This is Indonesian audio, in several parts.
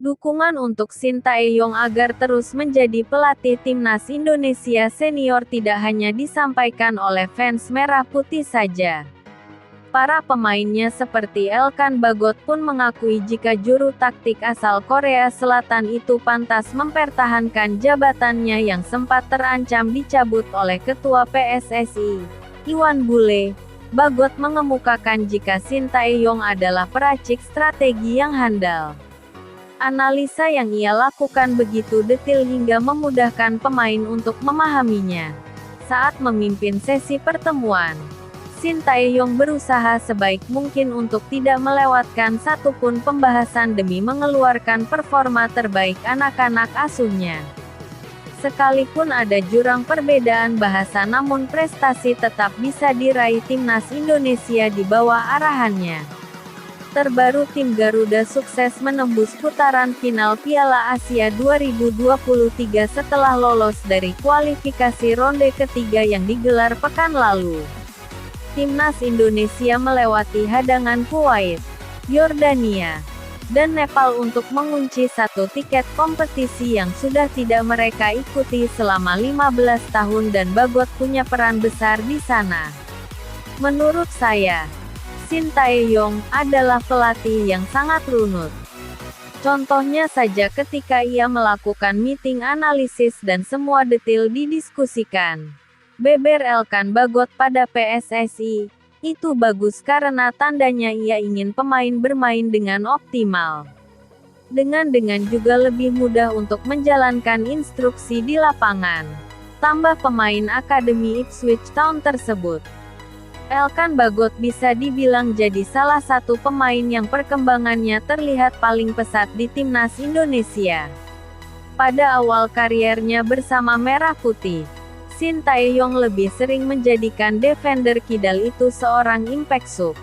Dukungan untuk Sintayong agar terus menjadi pelatih timnas Indonesia senior tidak hanya disampaikan oleh fans Merah Putih saja. Para pemainnya seperti Elkan Bagot pun mengakui jika juru taktik asal Korea Selatan itu pantas mempertahankan jabatannya yang sempat terancam dicabut oleh Ketua PSSI, Iwan Bule. Bagot mengemukakan jika Sintayong adalah peracik strategi yang handal. Analisa yang ia lakukan begitu detail hingga memudahkan pemain untuk memahaminya. Saat memimpin sesi pertemuan, Sintayong berusaha sebaik mungkin untuk tidak melewatkan satupun pembahasan demi mengeluarkan performa terbaik anak-anak asuhnya. Sekalipun ada jurang perbedaan bahasa namun prestasi tetap bisa diraih timnas Indonesia di bawah arahannya. Terbaru tim Garuda sukses menembus putaran final Piala Asia 2023 setelah lolos dari kualifikasi ronde ketiga yang digelar pekan lalu. Timnas Indonesia melewati hadangan Kuwait, Yordania, dan Nepal untuk mengunci satu tiket kompetisi yang sudah tidak mereka ikuti selama 15 tahun dan Bagot punya peran besar di sana. Menurut saya, Sintayong adalah pelatih yang sangat runut. Contohnya saja ketika ia melakukan meeting analisis dan semua detail didiskusikan. Beber Elkan Bagot pada PSSI, itu bagus karena tandanya ia ingin pemain bermain dengan optimal. Dengan juga lebih mudah untuk menjalankan instruksi di lapangan. Tambah pemain akademi Ipswich Town tersebut. Elkan Bagot bisa dibilang jadi salah satu pemain yang perkembangannya terlihat paling pesat di timnas Indonesia. Pada awal kariernya bersama Merah Putih, Sintayong lebih sering menjadikan defender kidal itu seorang impact sub.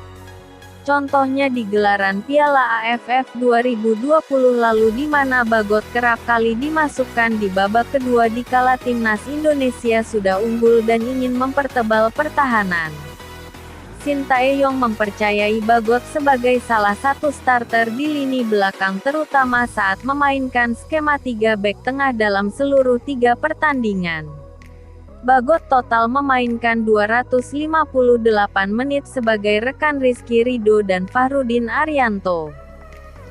Contohnya di gelaran Piala AFF 2020 lalu di mana Bagot kerap kali dimasukkan di babak kedua dikala timnas Indonesia sudah unggul dan ingin mempertebal pertahanan. Sintayong mempercayai Bagot sebagai salah satu starter di lini belakang terutama saat memainkan skema 3 bek tengah dalam seluruh 3 pertandingan. Bagot total memainkan 258 menit sebagai rekan Rizky Ridho dan Fahrudin Arianto.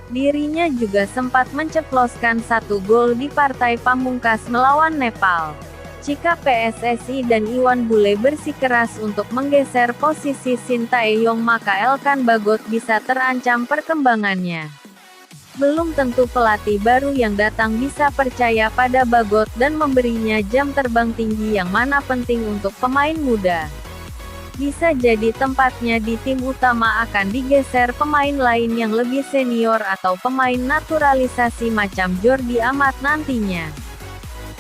Dirinya juga sempat menceploskan 1 gol di partai pamungkas melawan Nepal. Jika PSSI dan Iwan Bule bersikeras untuk menggeser posisi Sintayong maka Elkan Bagot bisa terancam perkembangannya. Belum tentu pelatih baru yang datang bisa percaya pada Bagot dan memberinya jam terbang tinggi yang mana penting untuk pemain muda. Bisa jadi tempatnya di tim utama akan digeser pemain lain yang lebih senior atau pemain naturalisasi macam Jordi Amat nantinya.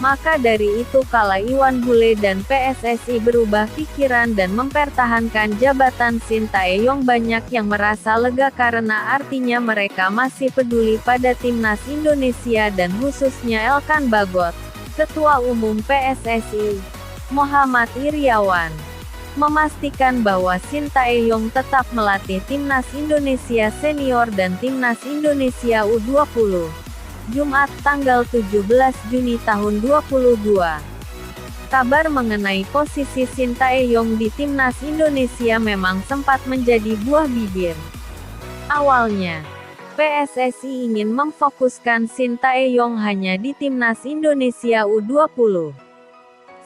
Maka dari itu kala Iwan Bule dan PSSI berubah pikiran dan mempertahankan jabatan Sintayong banyak yang merasa lega karena artinya mereka masih peduli pada timnas Indonesia dan khususnya Elkan Bagot, Ketua Umum PSSI, Muhammad Iryawan, memastikan bahwa Sintayong tetap melatih timnas Indonesia senior dan timnas Indonesia U20. Jumat tanggal 17 Juni tahun 2022. Kabar mengenai posisi Sintayong di timnas Indonesia memang sempat menjadi buah bibir. Awalnya, PSSI ingin memfokuskan Sintayong hanya di timnas Indonesia U20.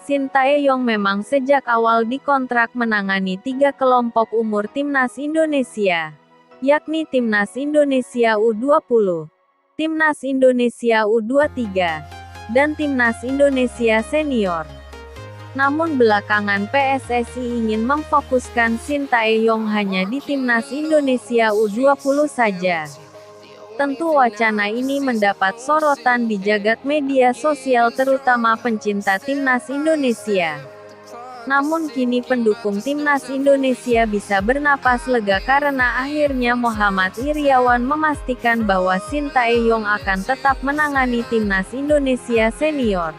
Sintayong memang sejak awal dikontrak menangani 3 kelompok umur timnas Indonesia, yakni timnas Indonesia U20, Timnas Indonesia U23, dan Timnas Indonesia Senior. Namun belakangan PSSI ingin memfokuskan Sintayong hanya di Timnas Indonesia U20 saja. Tentu wacana ini mendapat sorotan di jagat media sosial terutama pencinta Timnas Indonesia. Namun kini pendukung Timnas Indonesia bisa bernapas lega karena akhirnya Muhammad Iryawan memastikan bahwa Sintayong akan tetap menangani Timnas Indonesia Senior.